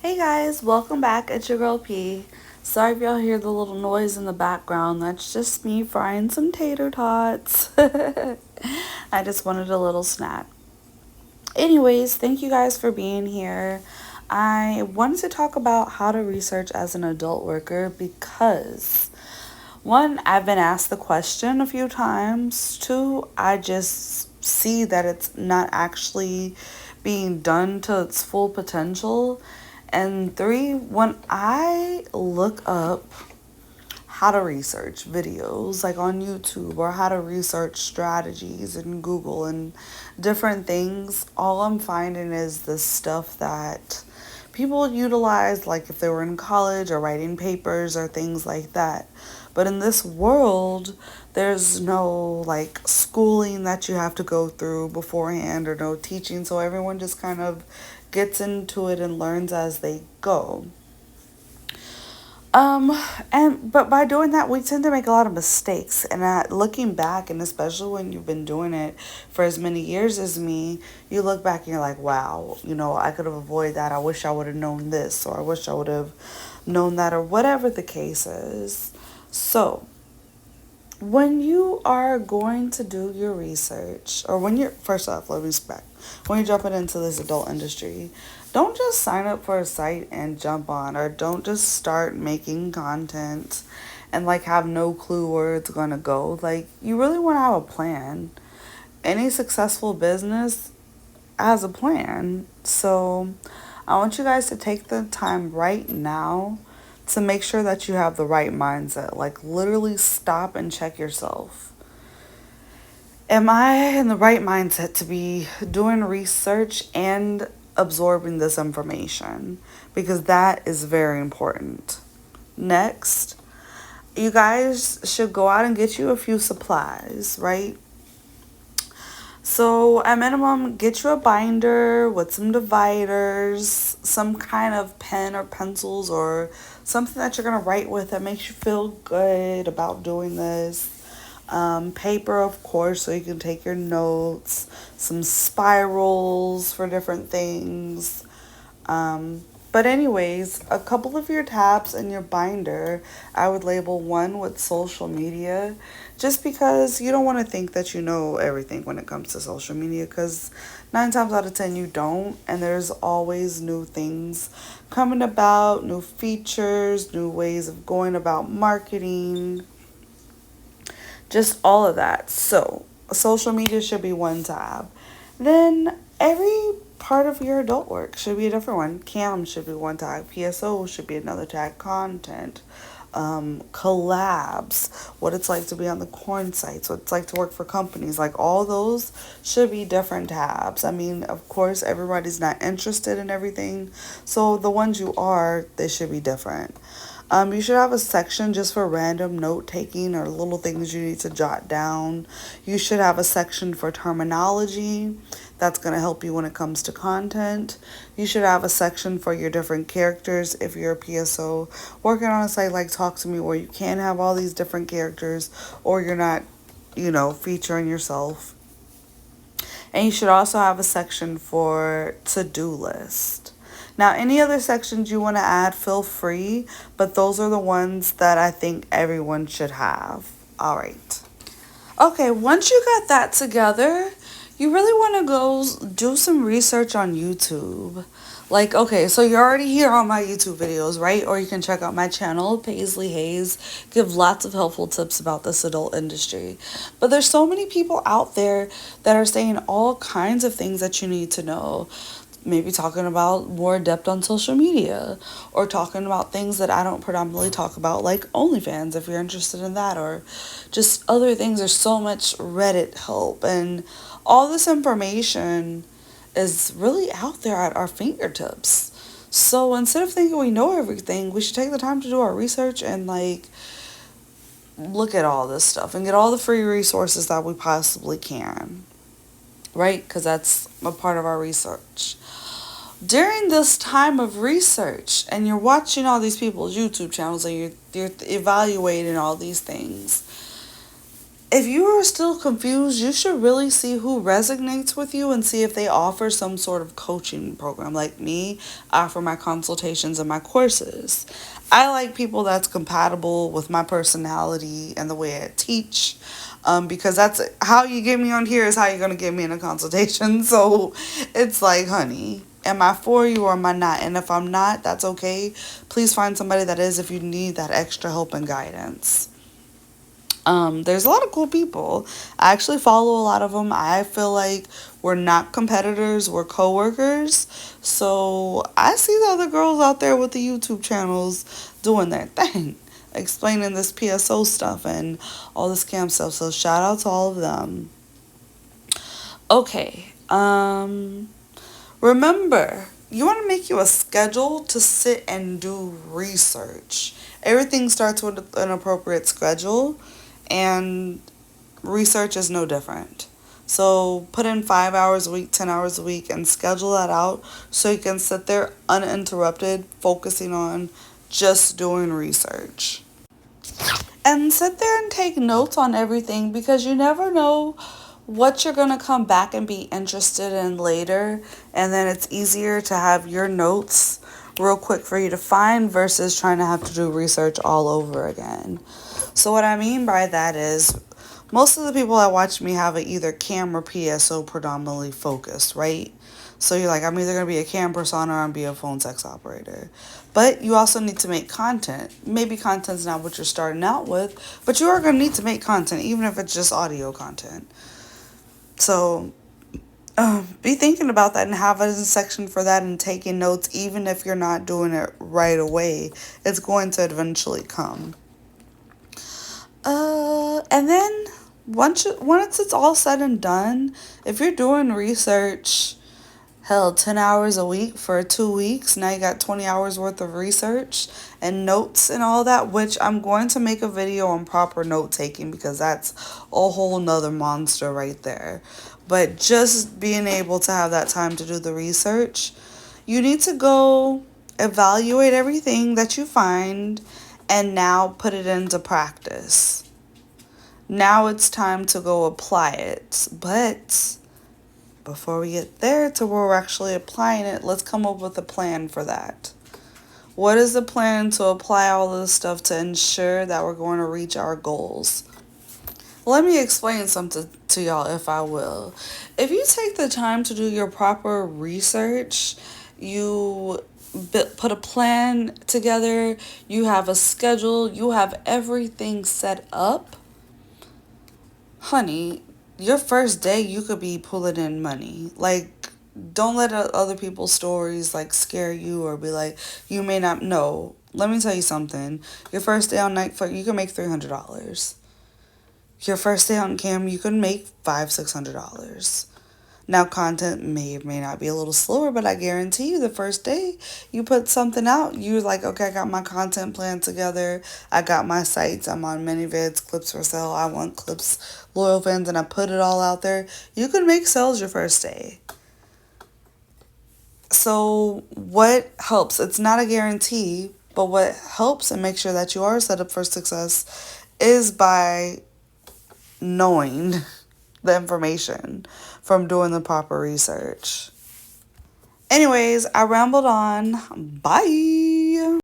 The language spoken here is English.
Hey guys, welcome back. It's your girl P. Sorry if y'all hear the little noise in the background. That's just me frying some tater tots. I just wanted a little snack. Anyways, thank you guys for being here. I wanted to talk about how to research as an adult worker because one, I've been asked the question a few times. Two, I just see that it's not actually being done to its full potential. And three, when I look up how to research videos like on YouTube or how to research strategies in Google and different things, all I'm finding is the stuff that people utilize, like if they were in college or writing papers or things like that. But in this world, there's no like schooling that you have to go through beforehand or no teaching, so everyone just kind of gets into it and learns as they go. Um, but by doing that, we tend to make a lot of mistakes. And looking back, and especially when you've been doing it for as many years as me, you look back and you're like, wow, I could have avoided that. I wish I would have known this, or I wish I would have known that, or whatever the case is. So, when you are going to do your research, or when you're, first off, let me back. When you're jumping into this adult industry, don't just sign up for a site and jump on, or don't just start making content and like have no clue where it's gonna go. Like, you really want to have a plan. Any successful business has a plan. So, I want you guys to take the time right now to make sure that you have the right mindset. Like, literally stop and check yourself. Am I in the right mindset to be doing research and absorbing this information? Because that is very important. Next, you guys should go out and get you a few supplies, right? So, at minimum, get you a binder with some dividers, some kind of pen or pencils, or something that you're going to write with that makes you feel good about doing this. Paper, of course, so you can take your notes, some spirals for different things. But anyways, a couple of your tabs in your binder, I would label one with social media, just because you don't want to think that you know everything when it comes to social media, because 9 times out of 10 you don't, and there's always new things coming about, new features, new ways of going about marketing, just all of that. So, social media should be one tab. Then every part of your adult work should be a different one. Cam should be one tag. PSO should be another tag. Content, collabs, what it's like to be on the corn sites, what it's like to work for companies. Like, all those should be different tabs. I mean, of course, everybody's not interested in everything. So the ones you are, they should be different. You should have a section just for random note taking or little things you need to jot down. You should have a section for terminology. That's going to help you when it comes to content. You should have a section for your different characters if you're a PSO working on a site like TalktoMe, where you can have all these different characters, or you're not, featuring yourself. And you should also have a section for to-do list. Now, any other sections you want to add, feel free, but those are the ones that I think everyone should have. All right. Okay, once you got that together, you really want to go do some research on YouTube. Like, okay, so you're already here on my YouTube videos, right? Or you can check out my channel, Paislee Hayes. Give lots of helpful tips about this adult industry. But there's so many people out there that are saying all kinds of things that you need to know. Maybe talking about more depth on social media, or talking about things that I don't predominantly talk about, like OnlyFans, if you're interested in that, or just other things. There's so much Reddit help, and all this information is really out there at our fingertips. So instead of thinking we know everything, we should take the time to do our research and like look at all this stuff and get all the free resources that we possibly can, right? Because that's a part of our research. During this time of research, and you're watching all these people's YouTube channels, and you're evaluating all these things, if you are still confused, you should really see who resonates with you and see if they offer some sort of coaching program. Like me, I offer my consultations and my courses. I like people that's compatible with my personality and the way I teach. Because that's how you get me on here is how you're going to get me in a consultation. So it's like, honey, am I for you or am I not? And if I'm not, that's okay. Please find somebody that is if you need that extra help and guidance. There's a lot of cool people. I actually follow a lot of them. I feel like we're not competitors, we're coworkers. So I see the other girls out there with the YouTube channels doing their thing, explaining this PSO stuff and all this scam stuff. So shout out to all of them. Okay. Remember, you want to make you a schedule to sit and do research. Everything starts with an appropriate schedule, and research is no different. So put in 5 hours a week, 10 hours a week, and schedule that out so you can sit there uninterrupted, focusing on just doing research. And sit there and take notes on everything because you never know what you're going to come back and be interested in later. And then it's easier to have your notes real quick for you to find versus trying to have to do research all over again. So what I mean by that is most of the people that watch me have a either cam or PSO predominantly focused, right? So you're like, I'm either going to be a cam persona or I'm going to be a phone sex operator. But you also need to make content. Maybe content's not what you're starting out with, but you are going to need to make content, even if it's just audio content. So be thinking about that and have a section for that and taking notes, even if you're not doing it right away. It's going to eventually come. And then once it's all said and done, if you're doing research, hell, 10 hours a week for 2 weeks, now you got 20 hours worth of research and notes and all that, which I'm going to make a video on proper note taking because that's a whole nother monster right there. But just being able to have that time to do the research, you need to go evaluate everything that you find and now put it into practice. Now it's time to go apply it. But before we get there to where we're actually applying it, let's come up with a plan for that. What is the plan to apply all this stuff to ensure that we're going to reach our goals? Let me explain something to y'all, if I will. If you take the time to do your proper research, you put a plan together, you have a schedule, you have everything set up, honey, your first day you could be pulling in money. Like, don't let other people's stories like scare you or be like, you may not know. Let me tell you something. Your first day on Niteflirt, you can make $300. Your first day on cam, you can make $500-$600. Now, content may or may not be a little slower, but I guarantee you the first day you put something out, you're like, okay, I got my content plan together. I got my sites. I'm on Manyvids Clips4sale. I want clips, loyal fans, and I put it all out there. You can make sales your first day. So what helps? It's not a guarantee, but what helps and makes sure that you are set up for success is by knowing the information from doing the proper research. Anyways, I rambled on. Bye.